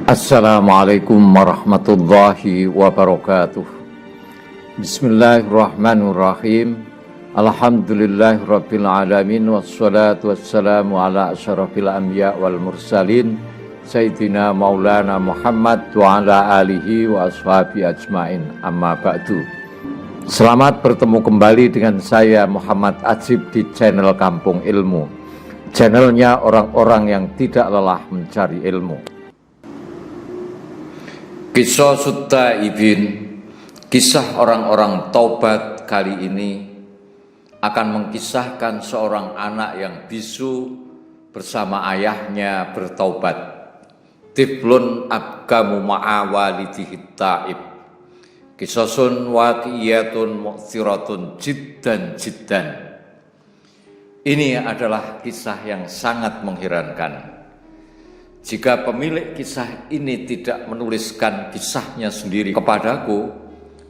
Assalamualaikum warahmatullahi wabarakatuh. Bismillahirrahmanirrahim. Alhamdulillahirabbil alamin wassalatu wassalamu ala asyrafil anbiya wal mursalin sayyidina maulana Muhammad wa ala alihi wa ashabi ajmain. Amma ba'du. Selamat bertemu kembali dengan saya Muhammad Ajib di channel Kampung Ilmu. Channelnya orang-orang yang tidak lelah mencari ilmu. Kisah Sutaibin, kisah orang-orang taubat kali ini akan mengkisahkan seorang anak yang bisu bersama ayahnya bertaubat. Tiflun abgamu ma'awalidihi ta'ib. Kisasun waqiyatun mu'thiratun jiddan. Ini adalah kisah yang sangat mengherankan. Jika pemilik kisah ini tidak menuliskan kisahnya sendiri kepadaku,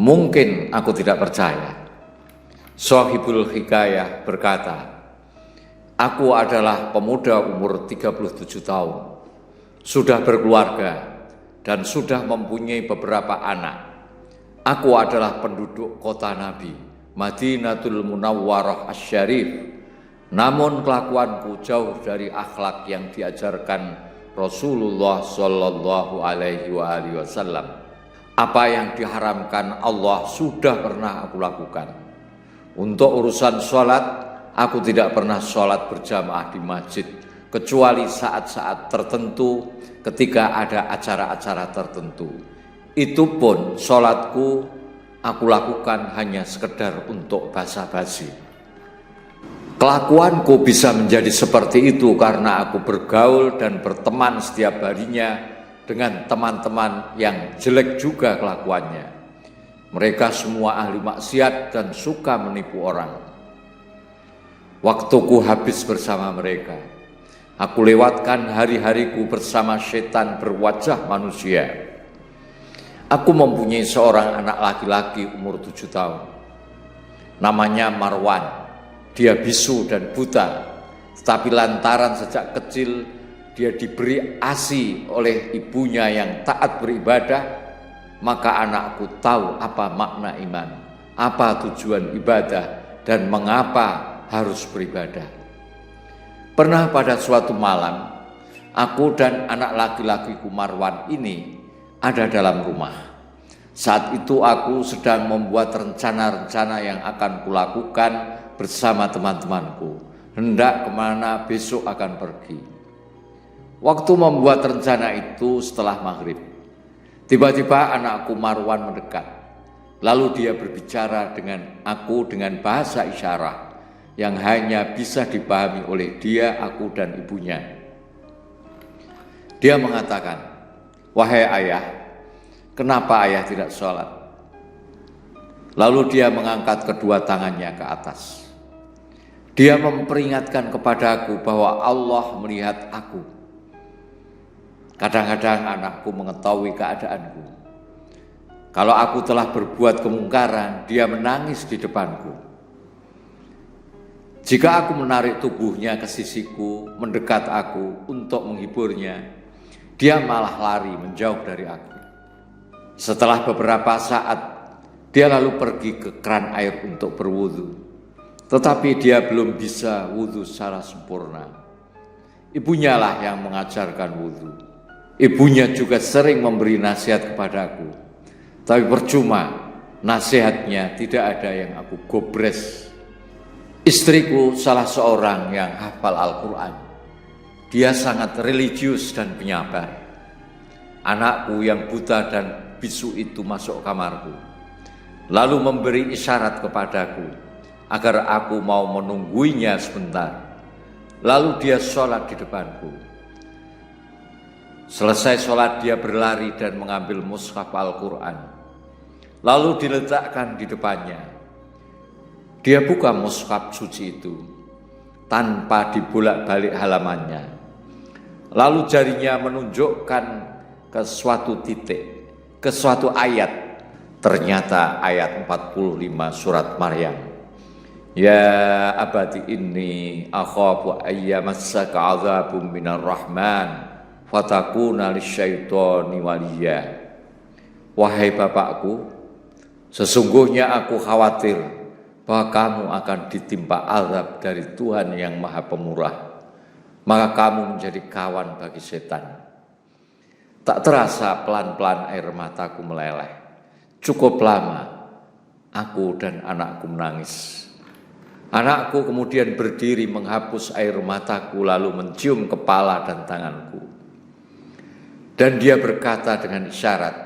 mungkin aku tidak percaya. Shahibul Hikayah berkata, aku adalah pemuda umur 37 tahun, sudah berkeluarga dan sudah mempunyai beberapa anak. Aku adalah penduduk kota Nabi, Madinatul Munawwarah Asy-Syarif. Namun kelakuanku jauh dari akhlak yang diajarkan Rasulullah Shallallahu Alaihi Wasallam. Apa yang diharamkan Allah sudah pernah aku lakukan. Untuk urusan sholat, aku tidak pernah sholat berjamaah di masjid kecuali saat-saat tertentu ketika ada acara-acara tertentu. Itu pun sholatku aku lakukan hanya sekedar untuk basa-basi. Kelakuanku bisa menjadi seperti itu karena aku bergaul dan berteman setiap harinya dengan teman-teman yang jelek juga kelakuannya. Mereka semua ahli maksiat dan suka menipu orang. Waktuku habis bersama mereka. Aku lewatkan hari-hariku bersama setan berwajah manusia. Aku mempunyai seorang anak laki-laki umur 7 tahun. Namanya Marwan. Dia bisu dan buta, tetapi lantaran sejak kecil dia diberi ASI oleh ibunya yang taat beribadah, maka anakku tahu apa makna iman, apa tujuan ibadah, dan mengapa harus beribadah. Pernah pada suatu malam, aku dan anak laki-lakiku Marwan ini ada dalam rumah. Saat itu aku sedang membuat rencana-rencana yang akan kulakukan bersama teman-temanku, hendak kemana besok akan pergi. Waktu membuat rencana itu setelah maghrib, tiba-tiba anakku Marwan mendekat. Lalu dia berbicara dengan aku dengan bahasa isyarat yang hanya bisa dipahami oleh dia, aku, dan ibunya. Dia mengatakan, wahai ayah, kenapa ayah tidak sholat? Lalu dia mengangkat kedua tangannya ke atas. Dia memperingatkan kepadaku bahwa Allah melihat aku. Kadang-kadang anakku mengetahui keadaanku. Kalau aku telah berbuat kemungkaran, dia menangis di depanku. Jika aku menarik tubuhnya ke sisiku, mendekat aku untuk menghiburnya, dia malah lari menjauh dari aku. Setelah beberapa saat, dia lalu pergi ke keran air untuk berwudu. Tetapi dia belum bisa wudhu secara sempurna. Ibunya lah yang mengajarkan wudhu. Ibunya juga sering memberi nasihat kepadaku. Tapi percuma, nasihatnya tidak ada yang aku gobres. Istriku salah seorang yang hafal Al-Quran. Dia sangat religius dan penyabar. Anakku yang buta dan bisu itu masuk kamarku, lalu memberi isyarat kepadaku agar aku mau menungguinya sebentar. Lalu dia sholat di depanku. Selesai sholat dia berlari dan mengambil mushaf Al-Quran, lalu diletakkan di depannya. Dia buka mushaf suci itu tanpa dibolak-balik halamannya. Lalu jarinya menunjukkan ke suatu titik, ke suatu ayat. Ternyata ayat 45 surat Maryam. Ya abati inni akhafu ayyamassaka azabun minar rahman fatakuna lisyaitoni waliya. Wahai bapakku, sesungguhnya aku khawatir bahwa kamu akan ditimpa azab dari Tuhan yang Maha Pemurah, maka kamu menjadi kawan bagi setan. Tak terasa pelan-pelan air mataku meleleh. Cukup lama aku dan anakku menangis. Anakku kemudian berdiri menghapus air mataku lalu mencium kepala dan tanganku. Dan dia berkata dengan isyarat,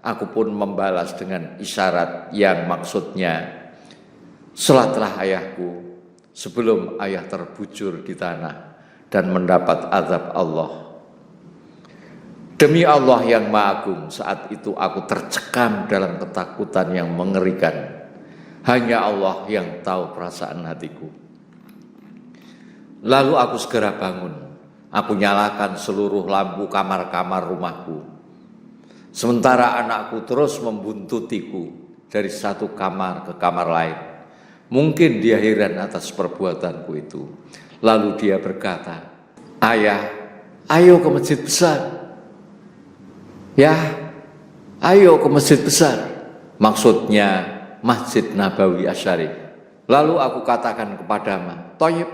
aku pun membalas dengan isyarat yang maksudnya, salatlah ayahku sebelum ayah terbujur di tanah dan mendapat azab Allah. Demi Allah yang Maha Agung, saat itu aku tercekam dalam ketakutan yang mengerikan. Hanya Allah yang tahu perasaan hatiku. Lalu aku segera bangun. Aku nyalakan seluruh lampu kamar-kamar rumahku. Sementara anakku terus membuntutiku dari satu kamar ke kamar lain. Mungkin dia heran atas perbuatanku itu. Lalu dia berkata, ayah, ayo ke masjid besar. Ya, ayo ke masjid besar. Maksudnya Masjid Nabawi Asy-Syarif. Lalu aku katakan kepadanya, Thayyib,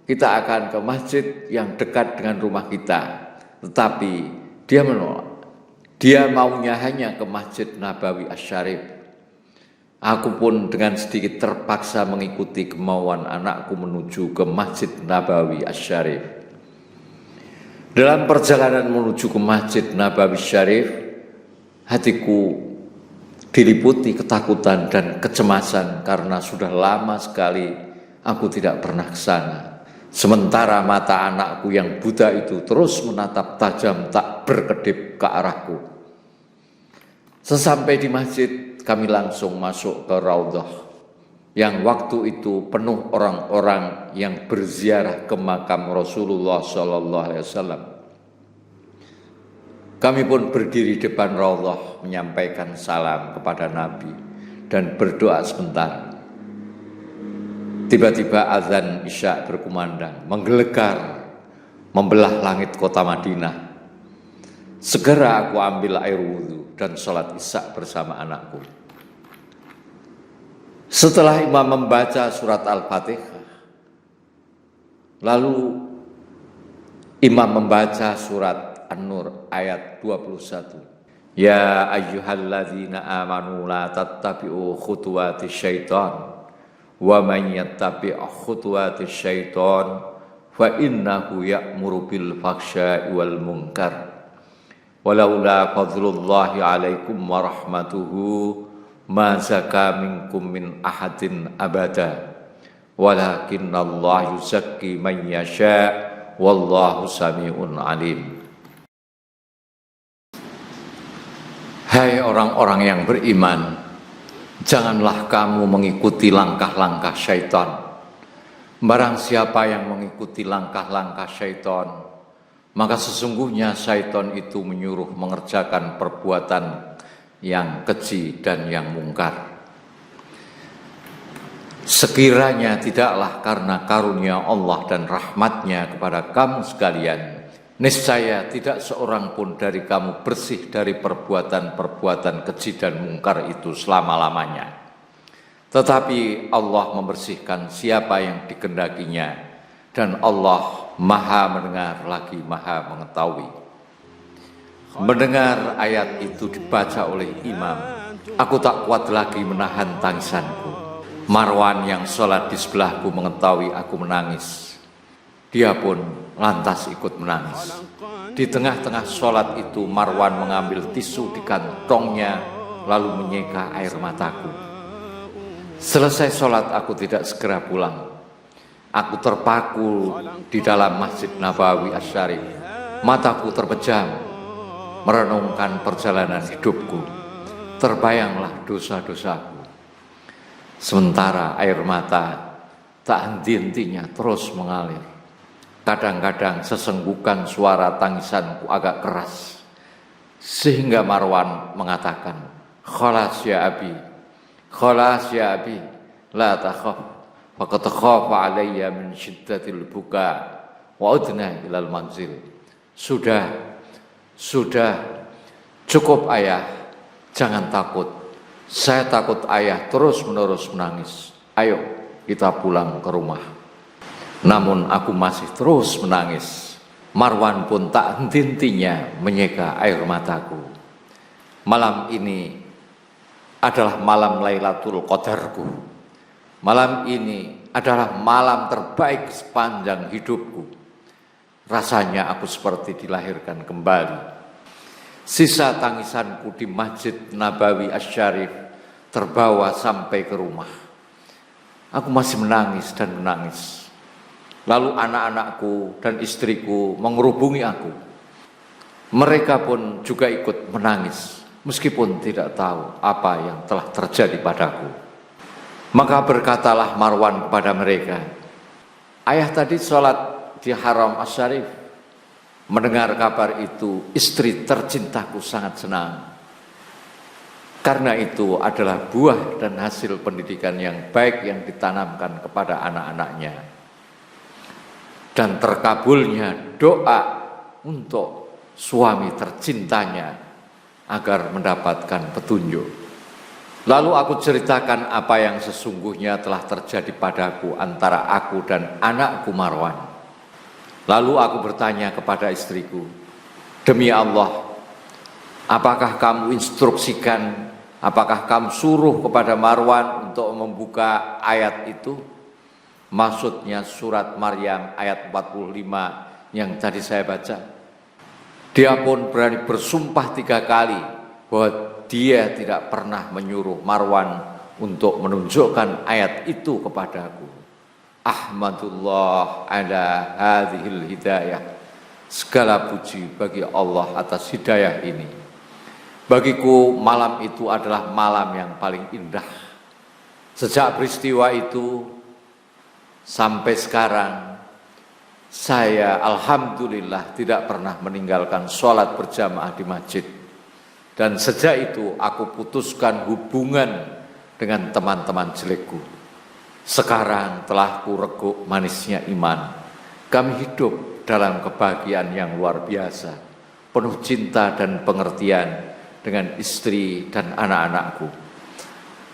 kita akan ke masjid yang dekat dengan rumah kita. Tetapi dia menolak. Dia maunya hanya ke Masjid Nabawi Asy-Syarif. Aku pun dengan sedikit terpaksa mengikuti kemauan anakku menuju ke Masjid Nabawi Asy-Syarif. Dalam perjalanan menuju ke Masjid Nabawi Asy-Syarif, hatiku diliputi ketakutan dan kecemasan karena sudah lama sekali aku tidak pernah ke sana. Sementara mata anakku yang buta itu terus menatap tajam tak berkedip ke arahku. Sesampai di masjid, kami langsung masuk ke Raudhah yang waktu itu penuh orang-orang yang berziarah ke makam Rasulullah SAW. Kami pun berdiri depan Raudhah menyampaikan salam kepada Nabi dan berdoa sebentar. Tiba-tiba azan Isya berkumandang, menggelegar, membelah langit kota Madinah. Segera aku ambil air wudhu dan sholat Isya bersama anakku. Setelah imam membaca surat Al-Fatihah, lalu imam membaca surat An-Nur ayat 21. Ya ayyuhalladzina amanu la tattabi'u khutuwatis syaitan wa man yattabi' khutuwatis syaitan fa innahu ya'muru bil fahsya'i wal munkar. Walaula fadlullahi 'alaikum wa rahmatuhu ma zaka minkum min ahadin abada. Walakinnallaha yuzakki man yasha' wallahu sami'un 'alim. Hai orang-orang yang beriman, janganlah kamu mengikuti langkah-langkah syaitan. Barang siapa yang mengikuti langkah-langkah syaitan, maka sesungguhnya syaitan itu menyuruh mengerjakan perbuatan yang keji dan yang mungkar. Sekiranya tidaklah karena karunia Allah dan rahmatnya kepada kamu sekalian, niscaya tidak seorang pun dari kamu bersih dari perbuatan-perbuatan keji dan mungkar itu selama-lamanya. Tetapi Allah membersihkan siapa yang dikehendakinya, dan Allah Maha mendengar lagi Maha mengetahui. Mendengar ayat itu dibaca oleh imam, aku tak kuat lagi menahan tangisanku. Marwan yang sholat di sebelahku mengetahui aku menangis. Dia pun lantas ikut menangis. Di tengah-tengah sholat itu Marwan mengambil tisu di kantongnya lalu menyeka air mataku. Selesai sholat aku tidak segera pulang. Aku terpaku di dalam Masjid Nabawi Asy-Syarif. Mataku terpejam merenungkan perjalanan hidupku. Terbayanglah dosa-dosaku. Sementara air mata tak henti-hentinya terus mengalir. Kadang-kadang sesenggukan suara tangisanku agak keras. Sehingga Marwan mengatakan, Khalas ya abi, khalas ya abi, la takhaf, faqad khafa alayya min syiddatil buka, wa udna ilal manzil. Sudah, Sudah, cukup ayah, jangan takut. Saya takut ayah terus-menerus menangis. Ayo kita pulang ke rumah. Namun aku masih terus menangis. Marwan pun tak henti-hentinya menyeka air mataku. Malam ini adalah malam Lailatul Qadarku. Malam ini adalah malam terbaik sepanjang hidupku. Rasanya aku seperti dilahirkan kembali. Sisa tangisanku di Masjid Nabawi Asy-Syarif terbawa sampai ke rumah. Aku masih menangis dan menangis. Lalu anak-anakku dan istriku mengerubungi aku. Mereka pun juga ikut menangis, meskipun tidak tahu apa yang telah terjadi padaku. Maka berkatalah Marwan kepada mereka, ayah tadi sholat di Haram Asy-Syarif. Mendengar kabar itu, istri tercintaku sangat senang. Karena itu adalah buah dan hasil pendidikan yang baik yang ditanamkan kepada anak-anaknya. Dan terkabulnya doa untuk suami tercintanya agar mendapatkan petunjuk. Lalu aku ceritakan apa yang sesungguhnya telah terjadi padaku antara aku dan anakku Marwan. Lalu aku bertanya kepada istriku, demi Allah, apakah kamu instruksikan, apakah kamu suruh kepada Marwan untuk membuka ayat itu? Maksudnya surat Maryam ayat 45 yang tadi saya baca. Dia pun berani bersumpah 3 kali bahwa dia tidak pernah menyuruh Marwan untuk menunjukkan ayat itu kepadaku. Ahmadullah ala hadhil hidayah. Segala puji bagi Allah atas hidayah ini. Bagiku malam itu adalah malam yang paling indah. Sejak peristiwa itu sampai sekarang, saya alhamdulillah tidak pernah meninggalkan sholat berjamaah di masjid. Dan sejak itu aku putuskan hubungan dengan teman-teman jelekku. Sekarang telah kureguk manisnya iman. Kami hidup dalam kebahagiaan yang luar biasa, penuh cinta dan pengertian dengan istri dan anak-anakku.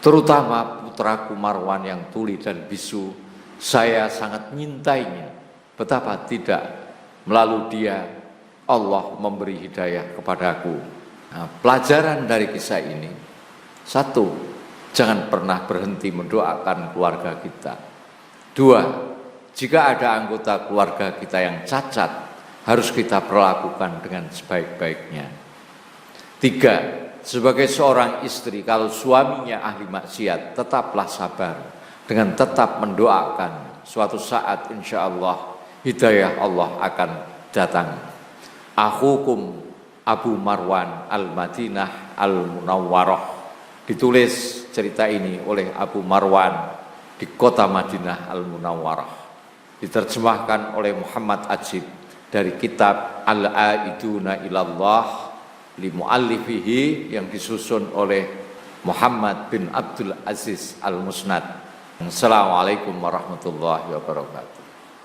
Terutama putraku Marwan yang tuli dan bisu, saya sangat menyintainya. Betapa tidak, melalui dia Allah memberi hidayah kepadaku. Nah, pelajaran dari kisah ini, 1, jangan pernah berhenti mendoakan keluarga kita. 2, jika ada anggota keluarga kita yang cacat, harus kita perlakukan dengan sebaik-baiknya. 3, sebagai seorang istri, kalau suaminya ahli maksiat, tetaplah sabar dengan tetap mendoakan. Suatu saat insya Allah hidayah Allah akan datang. Akhukum Abu Marwan al-Madinah al-Munawwarah. Ditulis cerita ini oleh Abu Marwan di kota Madinah Al-Munawwarah. Diterjemahkan oleh Muhammad Ajib dari kitab Al-Aiduna Ilallah li mu'allifihi yang disusun oleh Muhammad bin Abdul Aziz Al-Musnad. Assalamualaikum warahmatullahi wabarakatuh.